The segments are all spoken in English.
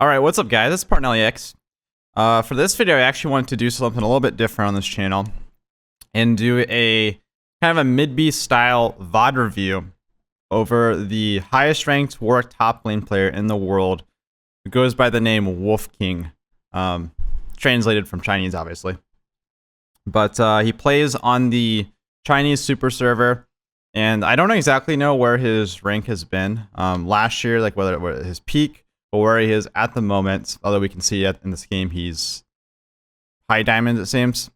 Alright, what's up guys? It's Parnellyx. For this video, I actually wanted to do something a little bit different on this channel and do a kind of a mid-beast style VOD review over the highest ranked Warwick top lane player in the world who goes by the name Wolf King. Translated from Chinese, obviously. But he plays on the Chinese super server, and I don't exactly know where his rank has been. Last year, like whether it was his peak, or where he is at the moment, although we can see in this game he's high diamond, it seems.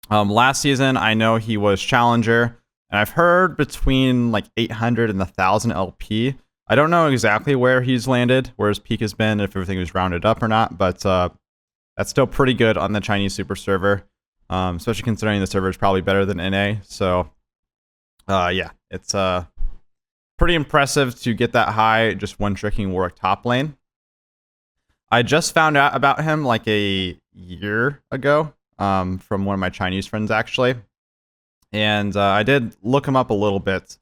Last season, I know he was challenger, and I've heard between like 800 and 1,000 LP. I don't know exactly where he's landed, where his peak has been, if everything was rounded up or not, but that's still pretty good on the Chinese super server, especially considering the server is probably better than NA. So, yeah, it's pretty impressive to get that high just one-tricking Warwick top lane. I just found out about him like a year ago from one of my Chinese friends, actually. And I did look him up a little bit.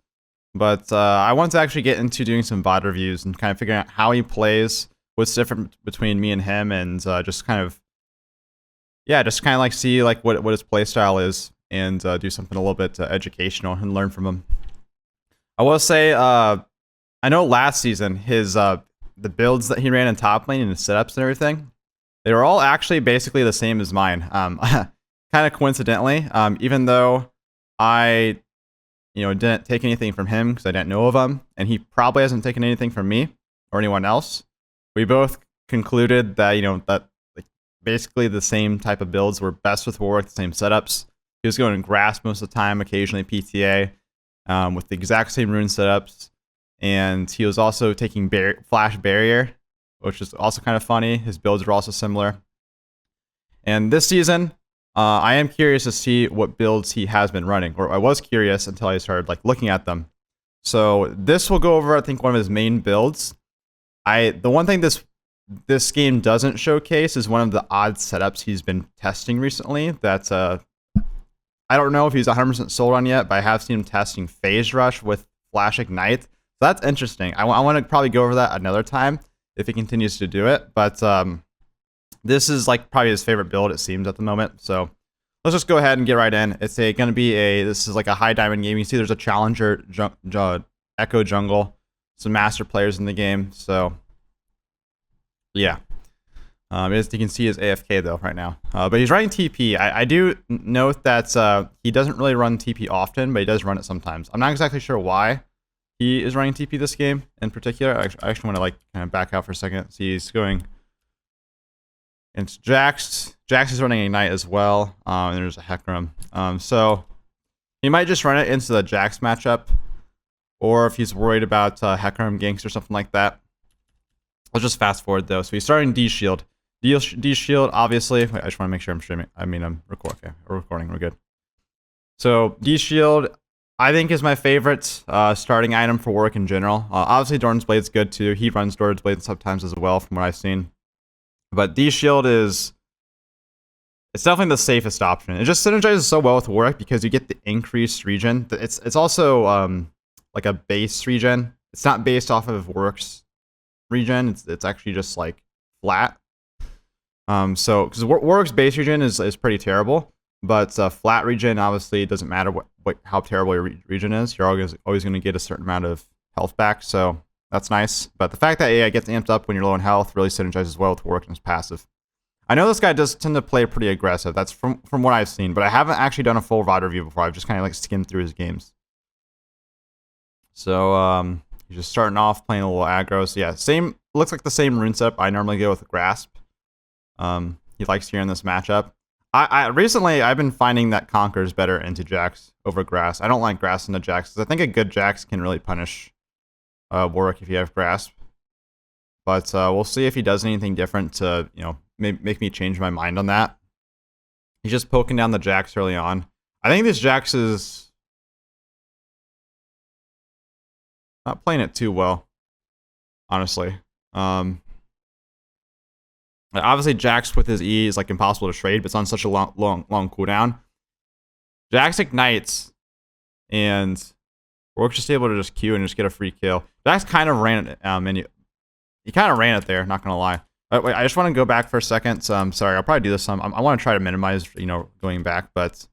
But I want to actually get into doing some VOD reviews and kind of figuring out how he plays, what's different between me and him, and just kind of, yeah, just kind of like see like what his playstyle is and do something a little bit educational and learn from him. I will say, I know last season his the builds that he ran in top lane and his setups and everything, they were all actually basically the same as mine. Kind of coincidentally, even though I, didn't take anything from him because I didn't know of him, and he probably hasn't taken anything from me or anyone else. We both concluded that that like basically the same type of builds were best with Warwick, the same setups. He was going Grasp most of the time, occasionally PTA. With the exact same rune setups, and he was also taking Flash Barrier, which is also kind of funny. His builds are also similar. And this season, I am curious to see what builds he has been running, or I was curious until I started like looking at them. So this will go over, I think, one of his main builds. The one thing this game doesn't showcase is one of the odd setups he's been testing recently. That's I don't know if he's 100% sold on yet, but I have seen him testing Phase Rush with Flash Ignite. So that's interesting. I want to probably go over that another time if he continues to do it. But this is like probably his favorite build, it seems, at the moment. So let's just go ahead and get right in. It's going to be this is like a high diamond game. You see there's a challenger Echo jungle, some master players in the game. So yeah. As you can see, is AFK though right now, but he's running TP. I do note that he doesn't really run TP often, but he does run it sometimes. I'm not exactly sure why he is running TP this game in particular. I actually want to like kind of back out for a second. See, he's going into Jax. Jax is running Ignite as well, and there's a Hecarim. So he might just run it into the Jax matchup, or if he's worried about Hecarim ganks or something like that. Let's just fast forward though. So he's starting D Shield. D Shield, obviously. Wait, I just want to make sure I'm streaming. I mean, I'm recording. Okay, we're recording. We're good. So D Shield, I think, is my favorite starting item for Warwick in general. Obviously, Doran's Blade's good too. He runs Doran's Blade sometimes as well, from what I've seen. But D Shield it's definitely the safest option. It just synergizes so well with Warwick because you get the increased regen. It's also like a base regen. It's not based off of Warwick's regen. It's actually just like flat. So because Warwick's base regen is pretty terrible, but flat regen, obviously it doesn't matter how terrible your regen is. You're always going to get a certain amount of health back, so that's nice. But the fact that AI gets amped up when you're low in health really synergizes well with Warwick and his passive. I know this guy does tend to play pretty aggressive. That's from what I've seen, but I haven't actually done a full VOD review before. I've just kind of like skimmed through his games. So he's just starting off playing a little aggro. So yeah, looks like the same rune setup I normally go with Grasp. He likes here in this matchup. Recently I've been finding that Conquer's better into Jax over Grass. I don't like Grass into Jax because I think a good Jax can really punish Warwick if you have Grasp. But we'll see if he does anything different to make me change my mind on that. He's just poking down the Jax early on. I think this Jax is not playing it too well, honestly. Obviously, Jax with his E is like impossible to trade, but it's on such a long cooldown. Jax ignites, and Warwick's just able to just Q and just get a free kill. Jax kind of ran He kind of ran it there, not gonna lie. Wait, I just want to go back for a second. So I'm sorry, I'll probably do this some. I want to try to minimize, you know, going back, but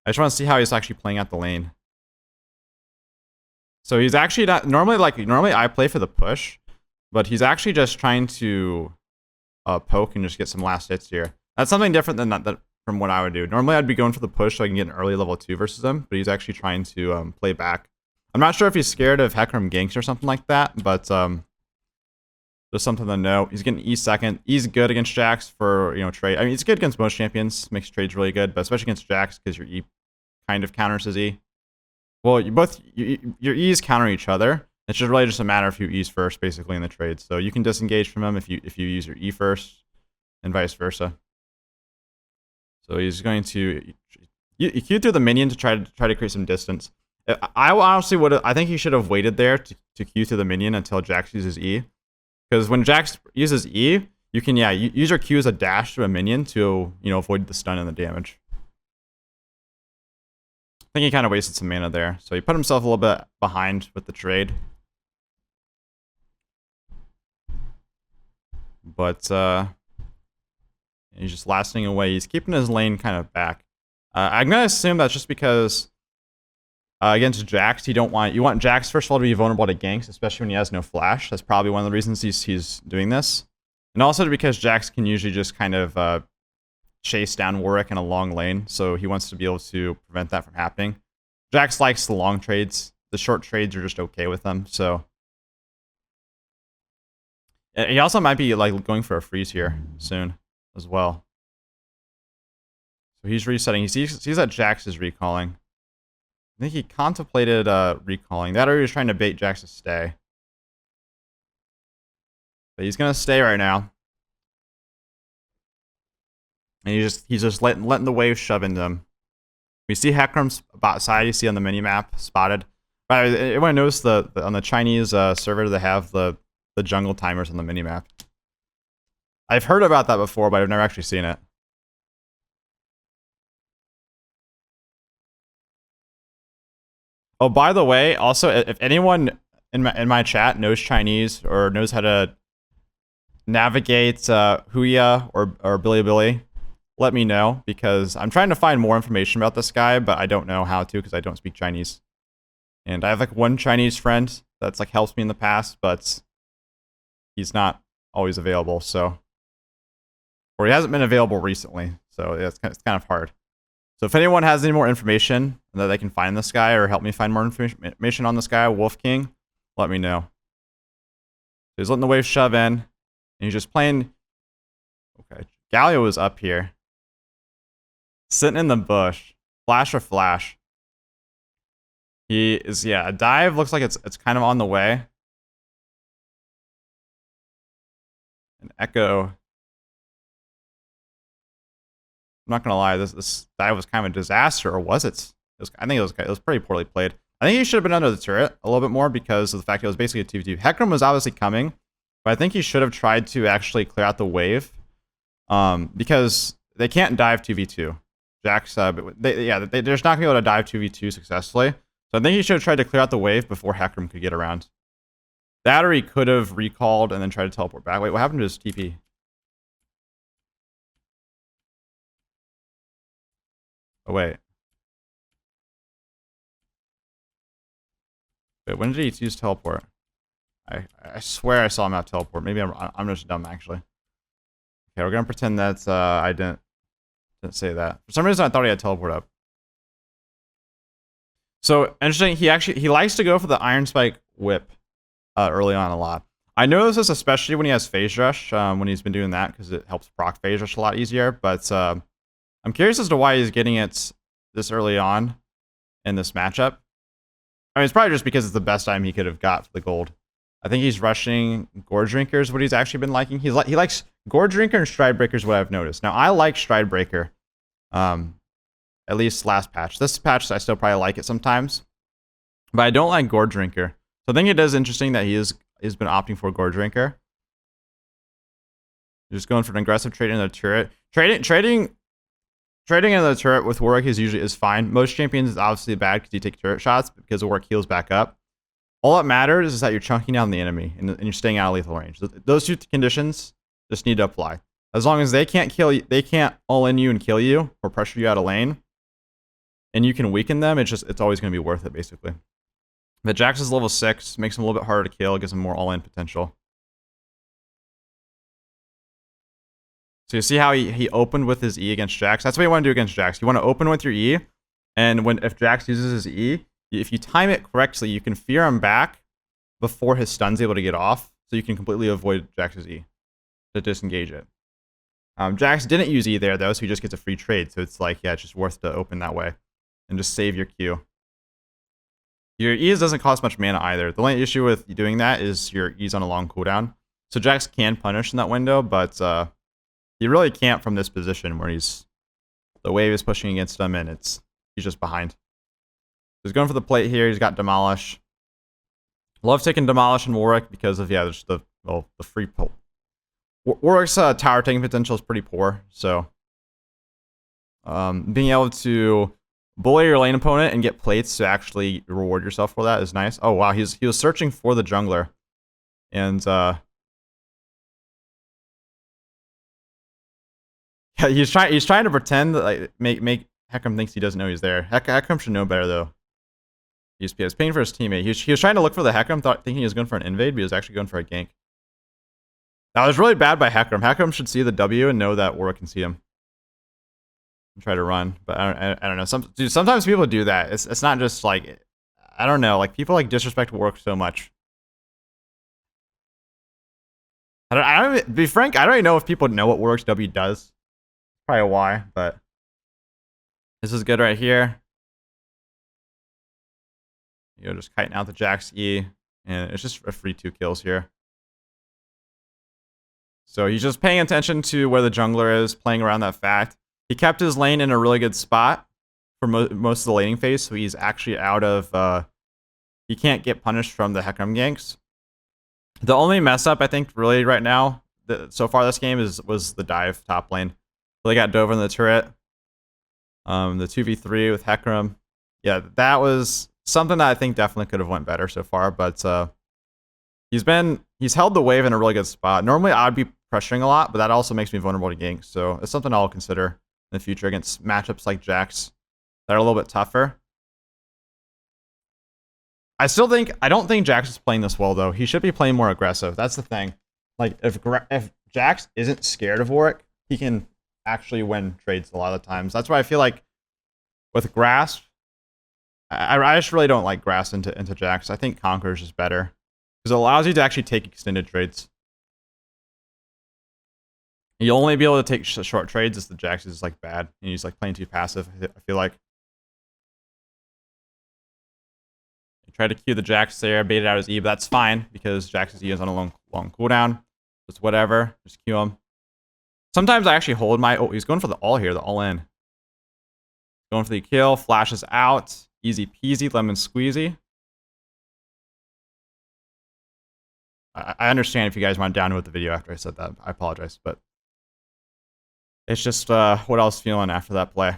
I just want to see how he's actually playing out the lane. So he's actually not normally I play for the push, but he's actually just trying to poke and just get some last hits here. That's something different than that from what I would do. Normally I'd be going for the push so I can get an early level 2 versus him, but he's actually trying to play back. I'm not sure if he's scared of Hecarim ganks or something like that, but just something to know. He's getting E second. E's good against Jax for, you know, trade. I mean, it's good against most champions. Makes trades really good, but especially against Jax because your E kind of counters his E. Well, your E's counter each other. It's just really just a matter of who E's first, basically, in the trade. So you can disengage from him if you use your E first, and vice versa. So he's going to Q through the minion to try to create some distance. I honestly would. I think he should have waited there to Q through the minion until Jax uses E, because when Jax uses E, you can use your Q as a dash to a minion to, you know, avoid the stun and the damage. I think he kind of wasted some mana there, so he put himself a little bit behind with the trade. But he's just lasting away. He's keeping his lane kind of back. I'm gonna assume that's just because against Jax, you want Jax first of all to be vulnerable to ganks, especially when he has no flash. That's probably one of the reasons he's doing this, and also because Jax can usually just kind of chase down Warwick in a long lane, so he wants to be able to prevent that from happening. Jax likes the long trades. The short trades are just okay with them, so he also might be like going for a freeze here soon as well. So he's resetting. He sees that Jax is recalling. I think he contemplated recalling that, or he was trying to bait Jax to stay. But he's gonna stay right now. And he's just letting the wave shove into him. We see Hecarim's bot side. You see on the mini map spotted. But everyone knows on the Chinese server they have the jungle timers on the mini map. I've heard about that before, but I've never actually seen it. Oh, by the way, also if anyone in my chat knows Chinese or knows how to navigate Huya or Bilibili, let me know, because I'm trying to find more information about this guy, but I don't know how to because I don't speak Chinese. And I have like one Chinese friend that's like helps me in the past, but he's not always available, so, or he hasn't been available recently, so it's kind of hard. So if anyone has any more information that they can find this guy or help me find more information on this guy, Wolf King, let me know. So he's letting the wave shove in, and he's just playing. Okay, Galio was up here, sitting in the bush. Flash or flash. He is, a dive looks like it's kind of on the way. An echo. I'm not gonna lie, this dive was kind of a disaster, or was it? I think it was pretty poorly played. I think he should have been under the turret a little bit more because of the fact it was basically a 2v2. Hecarim was obviously coming, but I think he should have tried to actually clear out the wave, because they can't dive 2v2. Jax, they're just not gonna be able to dive 2v2 successfully. So I think he should have tried to clear out the wave before Hecarim could get around. That, or he could have recalled and then tried to teleport back. Wait, what happened to his TP? Oh, wait. Wait, when did he use teleport? I swear I saw him out teleport. Maybe I'm just dumb, actually. Okay, we're gonna pretend that I didn't say that. For some reason, I thought he had teleport up. So, interesting, he likes to go for the Iron Spike whip early on a lot. I notice this especially when he has Phase Rush, when he's been doing that, because it helps proc Phase Rush a lot easier, but I'm curious as to why he's getting it this early on in this matchup. I mean, it's probably just because it's the best time he could have got for the gold. I think he's rushing Gore Drinker is what he's actually been liking. He likes Gore Drinker and Stride Breaker is what I've noticed. Now, I like Stride Breaker, at least last patch. This patch, I still probably like it sometimes, but I don't like Gore Drinker. So I think it is interesting that he's been opting for Gore Drinker. Just going for an aggressive trade in the turret. Trading in the turret with Warwick is fine. Most champions is obviously bad because you take turret shots because Warwick heals back up. All that matters is that you're chunking down the enemy and you're staying out of lethal range. Those two conditions just need to apply. As long as they can't kill you, they can't all in you and kill you or pressure you out of lane, and you can weaken them, it's always going to be worth it, basically. But Jax is level 6, makes him a little bit harder to kill, gives him more all-in potential. So you see how he opened with his E against Jax? That's what you want to do against Jax. You want to open with your E, and if Jax uses his E, if you time it correctly, you can fear him back before his stun's able to get off, so you can completely avoid Jax's E to disengage it. Jax didn't use E there, though, so he just gets a free trade. So it's like, yeah, it's just worth to open that way and just save your Q. Your E's doesn't cost much mana either. The only issue with doing that is your E's on a long cooldown. So Jax can punish in that window, but he really can't from this position where the wave is pushing against him and he's just behind. He's going for the plate here. He's got Demolish. Love taking Demolish and Warwick because of, yeah, just the free pull. Warwick's tower taking potential is pretty poor, so being able to bully your lane opponent and get plates to actually reward yourself for that is nice. Oh wow, he was searching for the jungler, and yeah, he's trying to pretend that, like, make Hecarim thinks he doesn't know he's there. Hecarim should know better though. He's paying for his teammate. He was trying to look for the Hecarim, thinking he was going for an invade, but he was actually going for a gank. That was really bad by Hecarim. Hecarim should see the W and know that Warwick can see him and try to run. But I don't know. Sometimes people do that. It's not just like, I don't know. Like, people like disrespect Warwick so much. I don't to be frank, I don't even know if people know what Warwick's W does. Probably why, but this is good right here. You know, just kiting out the Jax E, and it's just a free 2 kills here. So he's just paying attention to where the jungler is, playing around that fact. He kept his lane in a really good spot for most of the laning phase, so he's actually out of... he can't get punished from the Hecarim ganks. The only mess up, I think, really right now, so far this game, was the dive top lane. So they got dove in the turret. The 2v3 with Hecarim. Yeah, that was something that I think definitely could have went better so far, but he's held the wave in a really good spot. Normally I'd be pressuring a lot, but that also makes me vulnerable to ganks, so it's something I'll consider in the future against matchups like Jax that are a little bit tougher. I don't think Jax is playing this well though. He should be playing more aggressive. That's the thing. Like, if Jax isn't scared of Warwick, he can actually win trades a lot of the times. That's why I feel like with Grasp, I just really don't like Grasp into Jax. I think Conqueror's is better because it allows you to actually take extended trades. You'll only be able to take short trades if the Jax is like bad and he's like playing too passive. I feel like. Try to Q the Jax there, baited out his E, but that's fine because Jax's E is on a long cooldown. Just whatever, just Q him. Sometimes I actually hold my... Oh, he's going for the all here, the all in. Going for the kill, flashes out. Easy peasy, lemon squeezy. I understand if you guys went down with the video after I said that. I apologize, but it's just what I was feeling after that play.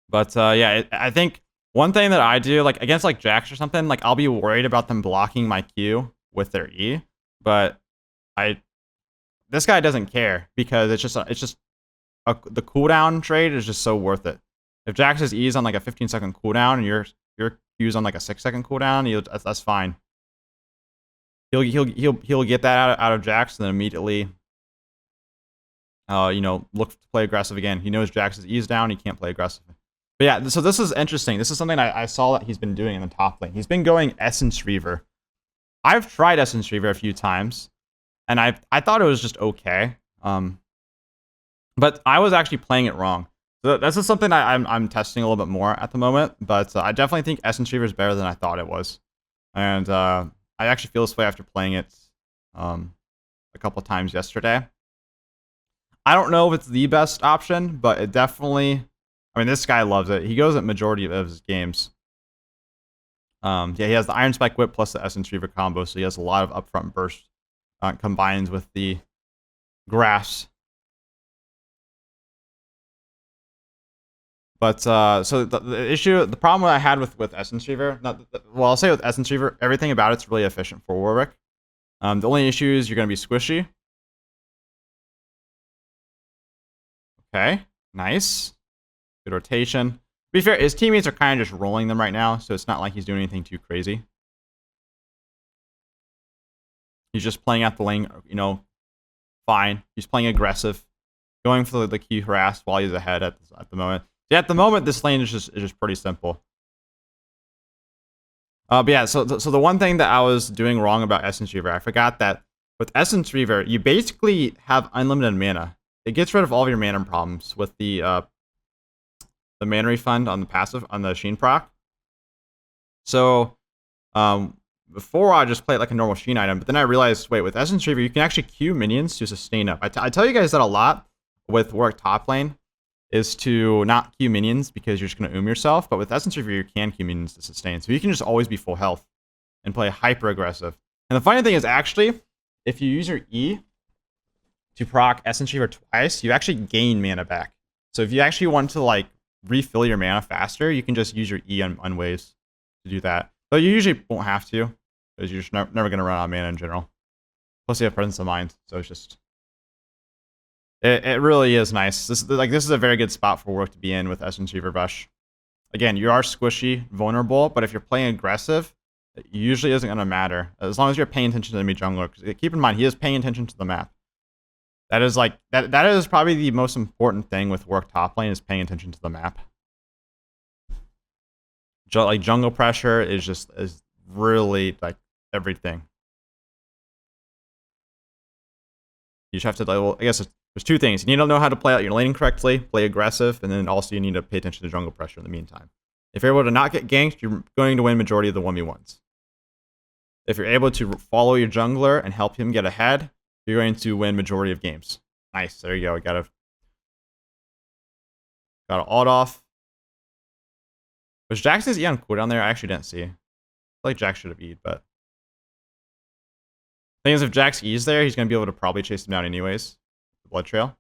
But yeah, I think one thing that I do, like against like Jax or something, like I'll be worried about them blocking my Q with their E, but this guy doesn't care because it's just the cooldown trade is just so worth it. If Jax's E is on like a 15-second cooldown and your Q's on like a 6-second cooldown, that's fine. He'll get that out of Jax and then immediately you know, look to play aggressive again. He knows Jax's E is down, he can't play aggressive. But yeah, so this is interesting. This is something I saw that he's been doing in the top lane. He's been going Essence Reaver. I've tried Essence Reaver a few times, and I thought it was just okay. But I was actually playing it wrong. So this is something I'm testing a little bit more at the moment, but I definitely think Essence Reaver is better than I thought it was. And I actually feel this way after playing it a couple times yesterday. I don't know if it's the best option, but it definitely... I mean, this guy loves it. He goes at majority of his games. Yeah, he has the Iron Spike Whip plus the Essence Reaver combo, so he has a lot of upfront burst combined with the grass. But so the problem I had with Essence Reaver, well, I'll say with Essence Reaver, everything about it's really efficient for Warwick. The only issue is you're gonna be squishy. Okay, nice, good rotation. To be fair, his teammates are kind of just rolling them right now, so it's not like he's doing anything too crazy. He's just playing out the lane, you know, fine. He's playing aggressive, going for the key harass while he's ahead at the moment. Yeah, at the moment, this lane is just pretty simple. But yeah, so the one thing that I was doing wrong about Essence Reaver, I forgot that with Essence Reaver, you basically have unlimited mana. It gets rid of all of your mana problems with the mana refund on the passive on the Sheen proc. So before I just played like a normal Sheen item, but then I realized, wait, with Essence Reaver, you can actually queue minions to sustain up. I tell you guys that a lot with Warwick top lane, is to not queue minions because you're just going to yourself, but with Essence Reaver, you can queue minions to sustain. So you can just always be full health and play hyper aggressive. And the funny thing is, actually, if you use your E to proc Essence Reaver twice, you actually gain mana back. So if you actually want to like refill your mana faster, you can just use your E on waves to do that. But you usually won't have to, because you're just never going to run out of mana in general. Plus you have presence of mind, so it's just... It really is nice. This is a very good spot for Warwick to be in with Essence Reaver Rush. Again, you are squishy, vulnerable, but if you're playing aggressive, it usually isn't going to matter. As long as you're paying attention to the enemy jungler. Because keep in mind, he is paying attention to the map. That is like that is probably the most important thing with Warwick top lane, is paying attention to the map. Like jungle pressure is really like everything. You just have to, well, I guess there's two things. You need to know how to play out your laning correctly, play aggressive, and then also you need to pay attention to jungle pressure in the meantime. If you're able to not get ganked, you're going to win majority of the 1v1s. If you're able to follow your jungler and help him get ahead, you're going to win majority of games. Nice, there you go. Got to ult off. Was Jax's E on cooldown there? I actually didn't see. I feel like Jax should have E'd, but... Thing is, if Jax E's there, he's going to be able to probably chase him down anyways. The blood trail.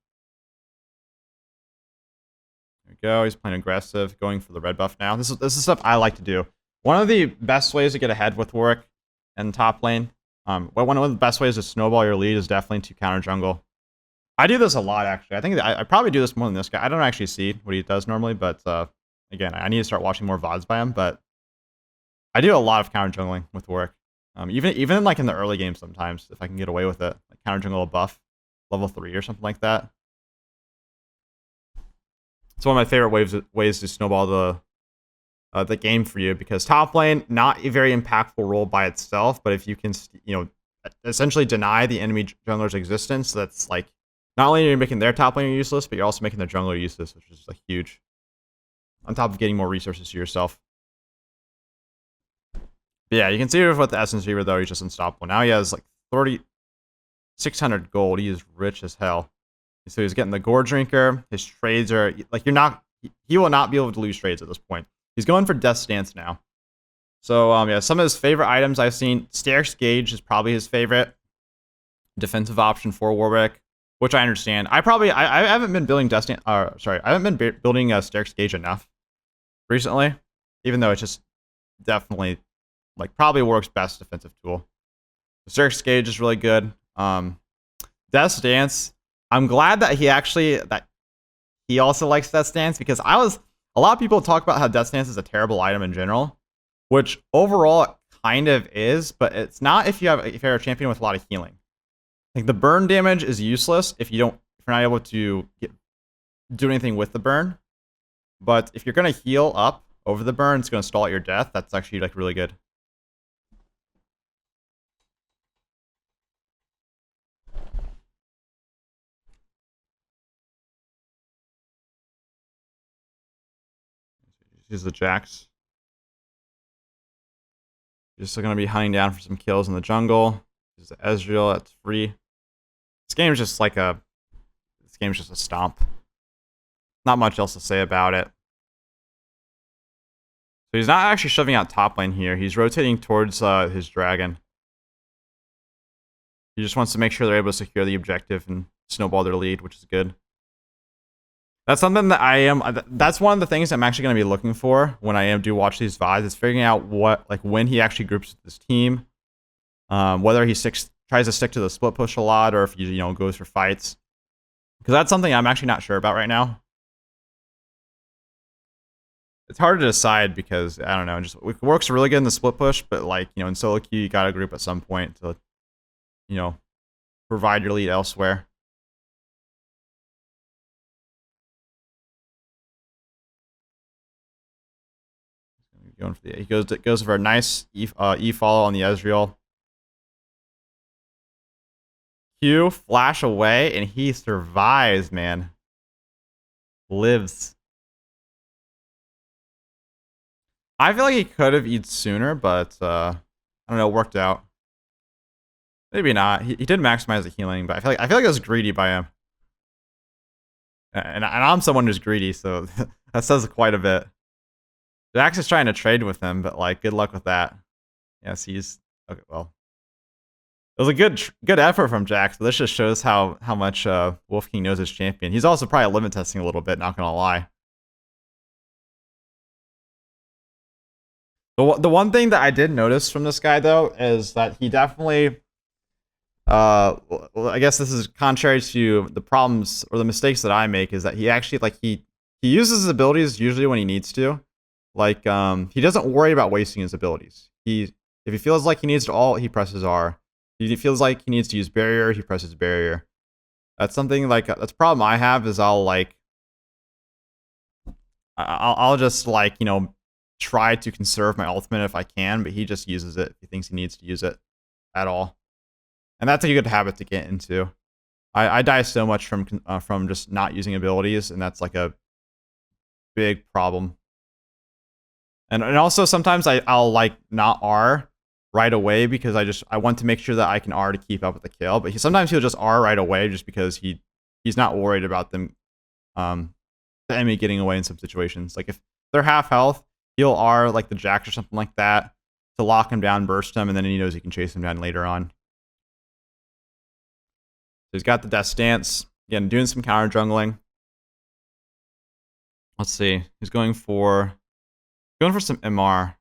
There we go. He's playing aggressive, going for the red buff now. This is stuff I like to do. One of the best ways to get ahead with Warwick in top lane, one of the best ways to snowball your lead is definitely to counter jungle. I do this a lot, actually. I think I probably do this more than this guy. I don't actually see what he does normally, but again, I need to start watching more VODs by him. But I do a lot of counter jungling with Warwick. Even like in the early game sometimes, if I can get away with it, like counter jungle a buff, level 3 or something like that. It's one of my favorite ways to snowball the game for you, because top lane, not a very impactful role by itself, but if you can, essentially deny the enemy jungler's existence, that's like, not only are you making their top laner useless, but you're also making their jungler useless, which is like huge. On top of getting more resources to yourself. But yeah, you can see with the Essence Reaver, though, he's just unstoppable. Now he has like 600 gold. He is rich as hell. So he's getting the Gore Drinker. His trades are like, he will not be able to lose trades at this point. He's going for Death's Dance now. So yeah, some of his favorite items I've seen, Sterk's Gauge is probably his favorite defensive option for Warwick, which I understand. I haven't been building I haven't been building Sterk's Gauge enough recently, even though it's just definitely like probably Warwick's best defensive tool. Sterk's Gauge is really good. Death's Dance, I'm glad that he also likes Death's Dance, because a lot of people talk about how Death's Dance is a terrible item in general, which overall it kind of is, but it's not if you're a champion with a lot of healing. Like the burn damage is useless if you're not able to do anything with the burn. But if you're gonna heal up over the burn, it's gonna stall at your death. That's actually like really good. Use the Jax. You're still gonna be hunting down for some kills in the jungle. Use the Ezreal, that's free. This game's just a stomp. Not much else to say about it. So he's not actually shoving out top lane here. He's rotating towards his dragon. He just wants to make sure they're able to secure the objective and snowball their lead, which is good. That's something that I am. That's one of the things I'm actually going to be looking for when I do watch these VODs. Is figuring out when he actually groups with his team, whether he tries to stick to the split push a lot, or if he goes for fights. Because that's something I'm actually not sure about right now. It's hard to decide because I don't know. It works really good in the split push, but like in solo queue, you gotta group at some point to provide your lead elsewhere. Going for he goes for a nice E follow on the Ezreal. Q flash away and he survives, man. Lives. I feel like he could have eaten sooner, but I don't know, it worked out. Maybe not. He did maximize the healing, but I feel like it was greedy by him. And I'm someone who's greedy, so that says quite a bit. Jax is trying to trade with him, but like, good luck with that. Yes, he's okay. Well, it was a good effort from Jax, but this just shows how much Wolf King knows his champion. He's also probably limit testing a little bit, not gonna lie. The one thing that I did notice from this guy though is that he definitely, well, I guess this is contrary to the problems or the mistakes that I make, is that he actually he uses his abilities usually when he needs to. Like he doesn't worry about wasting his abilities. If he feels like he needs to ult, he presses R. If he feels like he needs to use barrier, he presses barrier. That's something that's a problem I have, is I'll just try to conserve my ultimate if I can, but he just uses it if he thinks he needs to use it at all. And that's a good habit to get into. I die so much from just not using abilities, and that's like a big problem. And also sometimes I'll not R right away because I want to make sure that I can R to keep up with the kill. But sometimes he'll just R right away just because he's not worried about them the enemy getting away in some situations. Like if they're half health, he'll R like the Jax or something like that to lock him down, burst him, and then he knows he can chase him down later on. So he's got the death stance. Again, doing some counter jungling. Let's see. He's going for some MR.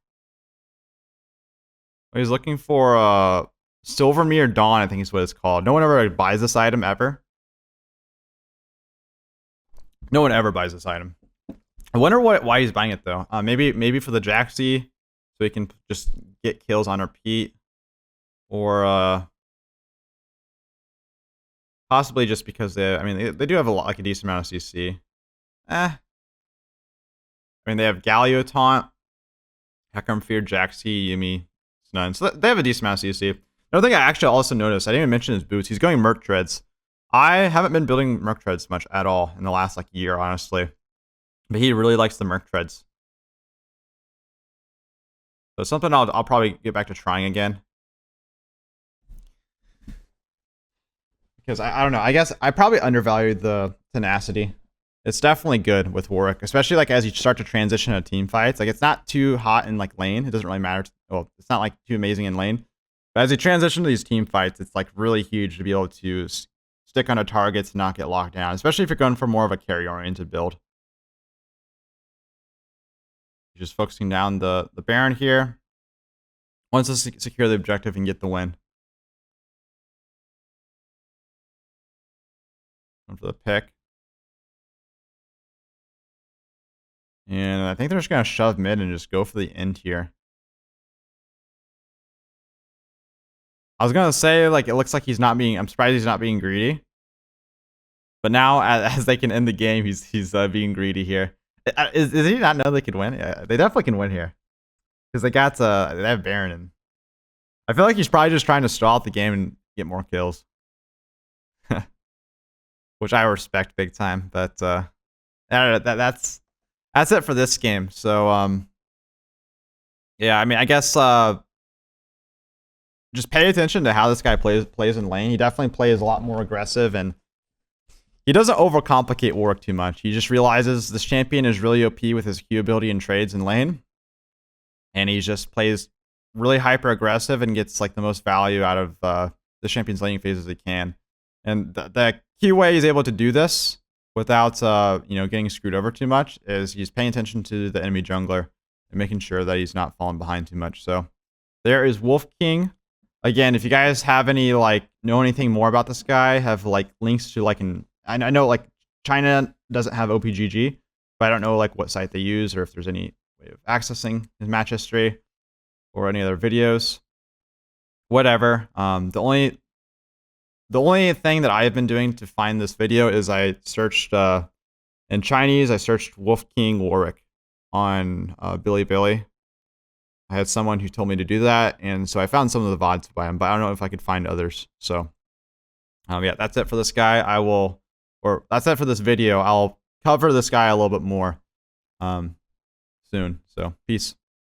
He's looking for Silvermere Dawn, I think is what it's called. No one ever buys this item ever. No one ever buys this item. I wonder why he's buying it though. Maybe for the Jaxi, so he can just get kills on repeat, or possibly just because they do have a decent amount of CC. They have Galio taunt, Hecarim Fear, Jaxi, Yuumi, Snun. So they have a decent amount of CC. Another thing I actually also noticed, I didn't even mention his boots. He's going Merc Treads. I haven't been building Merc Treads much at all in the last year, honestly. But he really likes the Merc Treads. So it's something I'll probably get back to trying again. Because I don't know, I guess I probably undervalued the tenacity. It's definitely good with Warwick, especially as you start to transition to team fights. It's not too hot in lane. It doesn't really matter. Well, it's not too amazing in lane. But as you transition to these team fights, it's really huge to be able to stick on a target to not get locked down, especially if you're going for more of a carry-oriented build. You're just focusing down the Baron here. Once to secure the objective and get the win. Going for the pick. And I think they're just going to shove mid and just go for the end here. I was going to say, it looks like he's not being... I'm surprised he's not being greedy. But now, as they can end the game, he's being greedy here. Does he not know they could win? Yeah, they definitely can win here. Because they have Baron. And I feel like he's probably just trying to stall out the game and get more kills. Which I respect big time. But that's it for this game. So, yeah, I guess just pay attention to how this guy plays in lane. He definitely plays a lot more aggressive, and he doesn't overcomplicate Warwick too much. He just realizes this champion is really OP with his Q ability and trades in lane, and he just plays really hyper aggressive and gets the most value out of the champion's laning phase as he can. And the key way he's able to do this without you know, getting screwed over too much is he's paying attention to the enemy jungler and making sure that he's not falling behind too much. So there is Wolf King. Again, if you guys have any, like, know anything more about this guy, have like links to like I know like China doesn't have OPGG, but I don't know like what site they use or if there's any way of accessing his match history or any other videos. Whatever. The only thing that I have been doing to find this video is I searched in Chinese. I searched Wolf King Warwick on Bilibili. I had someone who told me to do that, and so I found some of the VODs by him, but I don't know if I could find others. So, yeah, that's it for this guy. That's it for this video. I'll cover this guy a little bit more soon. So, peace.